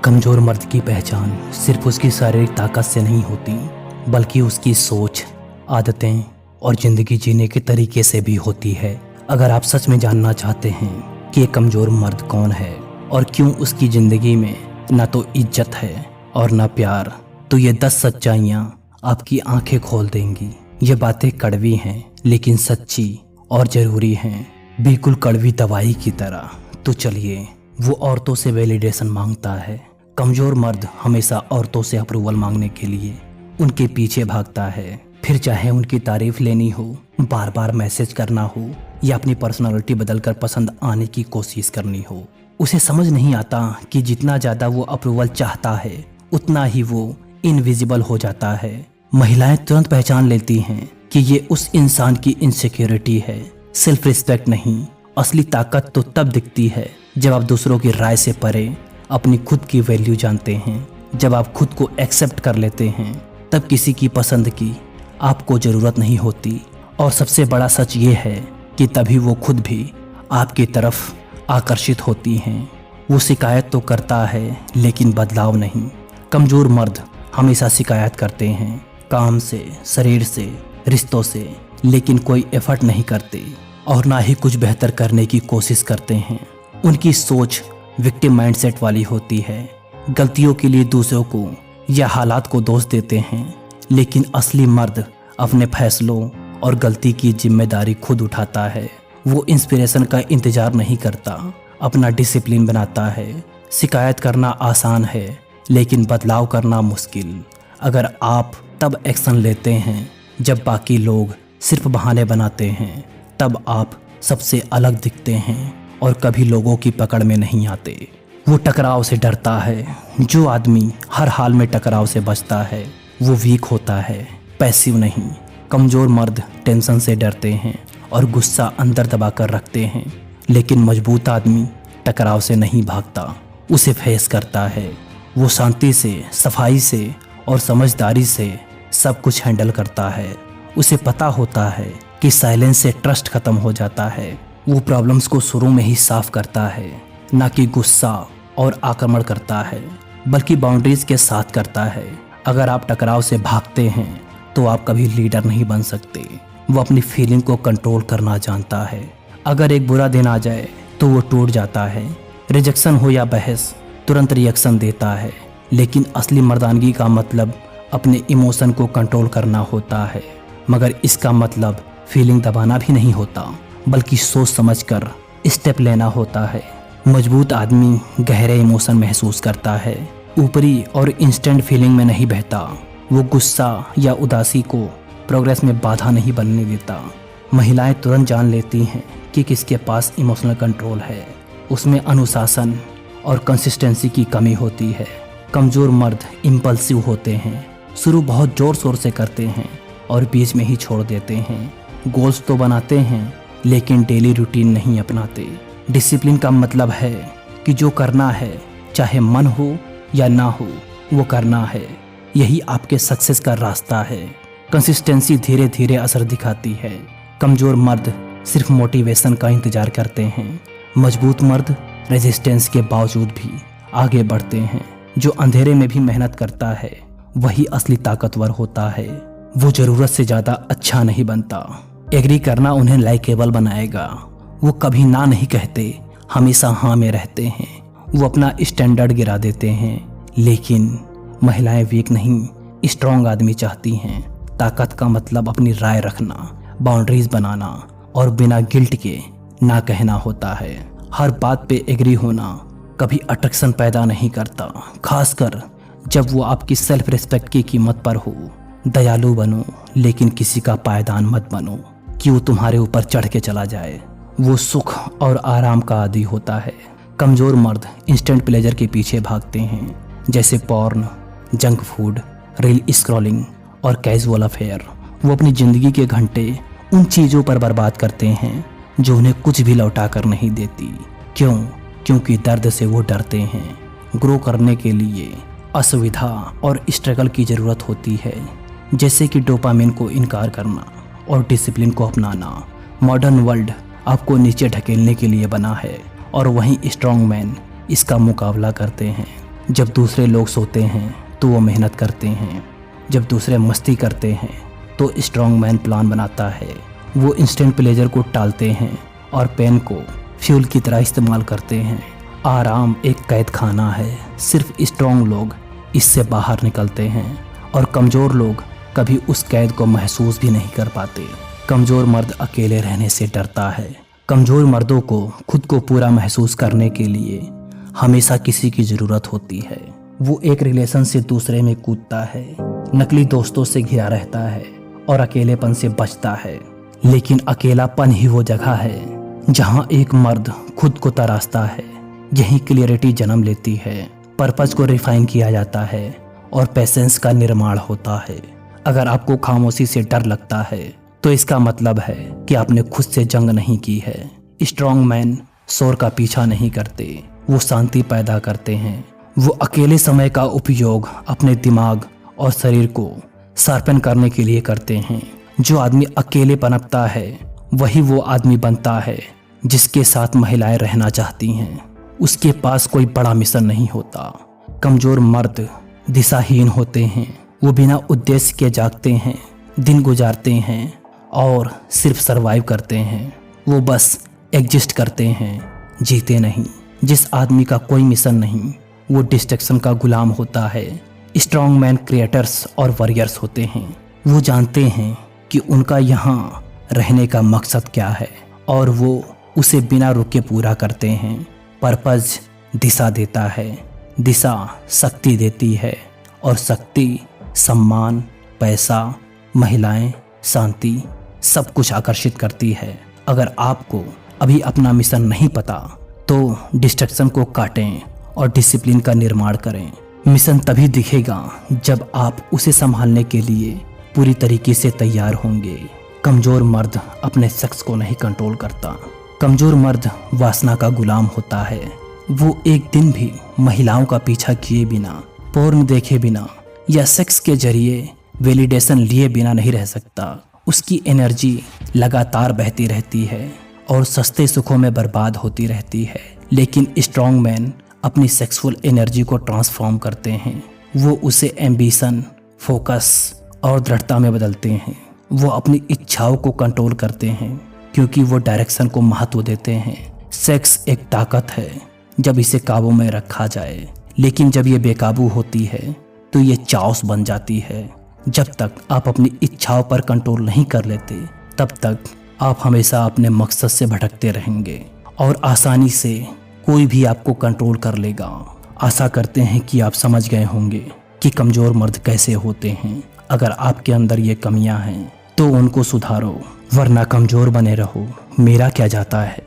कमज़ोर मर्द की पहचान सिर्फ उसकी शारीरिक ताकत से नहीं होती, बल्कि उसकी सोच, आदतें और ज़िंदगी जीने के तरीके से भी होती है। अगर आप सच में जानना चाहते हैं कि एक कमज़ोर मर्द कौन है और क्यों उसकी ज़िंदगी में ना तो इज्जत है और ना प्यार, तो ये 10 सच्चाइयाँ आपकी आंखें खोल देंगी। ये बातें कड़वी हैं लेकिन सच्ची और ज़रूरी हैं, बिल्कुल कड़वी दवाई की तरह। तो चलिए, वो औरतों से वैलिडेशन मांगता है। कमज़ोर मर्द हमेशा औरतों से अप्रूवल मांगने के लिए उनके पीछे भागता है, फिर चाहे उनकी तारीफ लेनी हो, बार बार मैसेज करना हो या अपनी पर्सनालिटी बदलकर पसंद आने की कोशिश करनी हो। उसे समझ नहीं आता कि जितना ज़्यादा वो अप्रूवल चाहता है उतना ही वो इनविजिबल हो जाता है। महिलाएं तुरंत पहचान लेती हैं कि ये उस इंसान की इनसिक्योरिटी है, सेल्फ रिस्पेक्ट नहीं। असली ताकत तो तब दिखती है जब आप दूसरों की राय से परे अपनी खुद की वैल्यू जानते हैं। जब आप खुद को एक्सेप्ट कर लेते हैं तब किसी की पसंद की आपको ज़रूरत नहीं होती। और सबसे बड़ा सच ये है कि तभी वो खुद भी आपकी तरफ आकर्षित होती हैं। वो शिकायत तो करता है लेकिन बदलाव नहीं। कमज़ोर मर्द हमेशा शिकायत करते हैं, काम से, शरीर से, रिश्तों से, लेकिन कोई एफर्ट नहीं करते और ना ही कुछ बेहतर करने की कोशिश करते हैं। उनकी सोच विक्टिम माइंडसेट वाली होती है। गलतियों के लिए दूसरों को या हालात को दोष देते हैं, लेकिन असली मर्द अपने फैसलों और गलती की जिम्मेदारी खुद उठाता है। वो इंस्पिरेशन का इंतजार नहीं करता, अपना डिसिप्लिन बनाता है। शिकायत करना आसान है लेकिन बदलाव करना मुश्किल। अगर आप तब एक्शन लेते हैं जब बाकी लोग सिर्फ बहाने बनाते हैं, तब आप सबसे अलग दिखते हैं और कभी लोगों की पकड़ में नहीं आते। वो टकराव से डरता है। जो आदमी हर हाल में टकराव से बचता है वो वीक होता है, पैसिव नहीं। कमज़ोर मर्द टेंशन से डरते हैं और गुस्सा अंदर दबा कर रखते हैं, लेकिन मजबूत आदमी टकराव से नहीं भागता, उसे फेस करता है। वो शांति से, सफाई से और समझदारी से सब कुछ हैंडल करता है। उसे पता होता है कि साइलेंस से ट्रस्ट खत्म हो जाता है। वो प्रॉब्लम्स को शुरू में ही साफ करता है, ना कि गुस्सा और आक्रमण करता है, बल्कि बाउंड्रीज के साथ करता है। अगर आप टकराव से भागते हैं तो आप कभी लीडर नहीं बन सकते। वो अपनी फीलिंग को कंट्रोल करना जानता है। अगर एक बुरा दिन आ जाए तो वो टूट जाता है। रिजेक्शन हो या बहस, तुरंत रिएक्शन देता है। लेकिन असली मर्दानगी का मतलब अपने इमोशन को कंट्रोल करना होता है, मगर इसका मतलब फीलिंग दबाना भी नहीं होता, बल्कि सोच समझकर स्टेप लेना होता है। मजबूत आदमी गहरे इमोशन महसूस करता है, ऊपरी और इंस्टेंट फीलिंग में नहीं बहता। वो गुस्सा या उदासी को प्रोग्रेस में बाधा नहीं बनने देता। महिलाएं तुरंत जान लेती हैं कि किसके पास इमोशनल कंट्रोल है। उसमें अनुशासन और कंसिस्टेंसी की कमी होती है। कमज़ोर मर्द इम्पल्सिव होते हैं, शुरू बहुत ज़ोर शोर से करते हैं और बीच में ही छोड़ देते हैं। गोल्स तो बनाते हैं लेकिन डेली रूटीन नहीं अपनाते। डिसिप्लिन का मतलब है कि जो करना है, चाहे मन हो या ना हो, वो करना है। यही आपके सक्सेस का रास्ता है। कंसिस्टेंसी धीरे धीरे असर दिखाती है। कमज़ोर मर्द सिर्फ मोटिवेशन का इंतजार करते हैं, मजबूत मर्द रेजिस्टेंस के बावजूद भी आगे बढ़ते हैं। जो अंधेरे में भी मेहनत करता है वही असली ताकतवर होता है। वो ज़रूरत से ज़्यादा अच्छा नहीं बनता। एग्री करना उन्हें लाइकेबल बनाएगा। वो कभी ना नहीं कहते, हमेशा हाँ में रहते हैं। वो अपना स्टैंडर्ड गिरा देते हैं। लेकिन महिलाएं वीक नहीं, स्ट्रॉन्ग आदमी चाहती हैं। ताकत का मतलब अपनी राय रखना, बाउंड्रीज बनाना और बिना गिल्ट के ना कहना होता है। हर बात पे एग्री होना कभी अट्रैक्शन पैदा नहीं करता, खासकर जब वो आपकी सेल्फ रिस्पेक्ट की कीमत पर हो। दयालु बनो लेकिन किसी का पायदान मत बनो कि वो तुम्हारे ऊपर चढ़ के चला जाए। वो सुख और आराम का आदी होता है। कमज़ोर मर्द इंस्टेंट प्लेजर के पीछे भागते हैं, जैसे porn, junk food, reel scrolling और कैजुअल अफेयर। वो अपनी ज़िंदगी के घंटे उन चीज़ों पर बर्बाद करते हैं जो उन्हें कुछ भी लौटा कर नहीं देती। क्यों? क्योंकि दर्द से वो डरते हैं। ग्रो करने के लिए असुविधा और स्ट्रगल की ज़रूरत होती है, जैसे कि डोपामिन को इनकार करना और डिसिप्लिन को अपनाना। मॉडर्न वर्ल्ड आपको नीचे ढकेलने के लिए बना है और वहीं स्ट्रॉन्ग मैन इसका मुकाबला करते हैं। जब दूसरे लोग सोते हैं तो वो मेहनत करते हैं, जब दूसरे मस्ती करते हैं तो स्ट्रॉन्ग मैन प्लान बनाता है। वो इंस्टेंट प्लेजर को टालते हैं और पेन को फ्यूल की तरह इस्तेमाल करते हैं। आराम एक कैद खाना है, सिर्फ स्ट्रॉन्ग लोग इससे बाहर निकलते हैं और कमज़ोर लोग कभी उस कैद को महसूस भी नहीं कर पाते। कमज़ोर मर्द अकेले रहने से डरता है। कमज़ोर मर्दों को खुद को पूरा महसूस करने के लिए हमेशा किसी की ज़रूरत होती है। वो एक रिलेशन से दूसरे में कूदता है, नकली दोस्तों से घिरा रहता है और अकेलेपन से बचता है। लेकिन अकेलापन ही वो जगह है जहाँ एक मर्द खुद को तराशता है। यही क्लियरिटी जन्म लेती है, पर्पस को रिफाइन किया जाता है और पेशेंस का निर्माण होता है। अगर आपको खामोशी से डर लगता है तो इसका मतलब है कि आपने खुद से जंग नहीं की है। स्ट्रॉन्ग मैन शोर का पीछा नहीं करते, वो शांति पैदा करते हैं। वो अकेले समय का उपयोग अपने दिमाग और शरीर को शार्पन करने के लिए करते हैं। जो आदमी अकेले पनपता है वही वो आदमी बनता है जिसके साथ महिलाएं रहना चाहती हैं। उसके पास कोई बड़ा मिशन नहीं होता। कमज़ोर मर्द दिशाहीन होते हैं। वो बिना उद्देश्य के जागते हैं, दिन गुजारते हैं और सिर्फ सरवाइव करते हैं। वो बस एग्जिस्ट करते हैं, जीते नहीं। जिस आदमी का कोई मिशन नहीं वो डिस्ट्रैक्शन का गुलाम होता है। स्ट्रॉन्ग मैन क्रिएटर्स और वॉरियर्स होते हैं। वो जानते हैं कि उनका यहाँ रहने का मकसद क्या है और वो उसे बिना रुके पूरा करते हैं। पर्पस दिशा देता है, दिशा शक्ति देती है और शक्ति सम्मान, पैसा, महिलाएं, शांति सब कुछ आकर्षित करती है। अगर आपको अभी अपना मिशन नहीं पता तो डिस्ट्रैक्शन को काटें और डिसिप्लिन का निर्माण करें। मिशन तभी दिखेगा जब आप उसे संभालने के लिए पूरी तरीके से तैयार होंगे। कमज़ोर मर्द अपने सेक्स को नहीं कंट्रोल करता। कमज़ोर मर्द वासना का गुलाम होता है। वो एक दिन भी महिलाओं का पीछा किए बिना, पोर्न देखे बिना या सेक्स के जरिए वैलिडेशन लिए बिना नहीं रह सकता। उसकी एनर्जी लगातार बहती रहती है और सस्ते सुखों में बर्बाद होती रहती है। लेकिन स्ट्रॉन्ग मैन अपनी सेक्सुअल एनर्जी को ट्रांसफॉर्म करते हैं। वो उसे एम्बिशन, फोकस और दृढ़ता में बदलते हैं। वो अपनी इच्छाओं को कंट्रोल करते हैं क्योंकि वो डायरेक्शन को महत्व देते हैं। सेक्स एक ताकत है जब इसे काबू में रखा जाए, लेकिन जब ये बेकाबू होती है तो ये चाओस बन जाती है। जब तक आप अपनी इच्छाओं पर कंट्रोल नहीं कर लेते तब तक आप हमेशा अपने मकसद से भटकते रहेंगे और आसानी से कोई भी आपको कंट्रोल कर लेगा। आशा करते हैं कि आप समझ गए होंगे कि कमज़ोर मर्द कैसे होते हैं। अगर आपके अंदर ये कमियां हैं तो उनको सुधारो, वरना कमज़ोर बने रहो। मेरा क्या जाता है।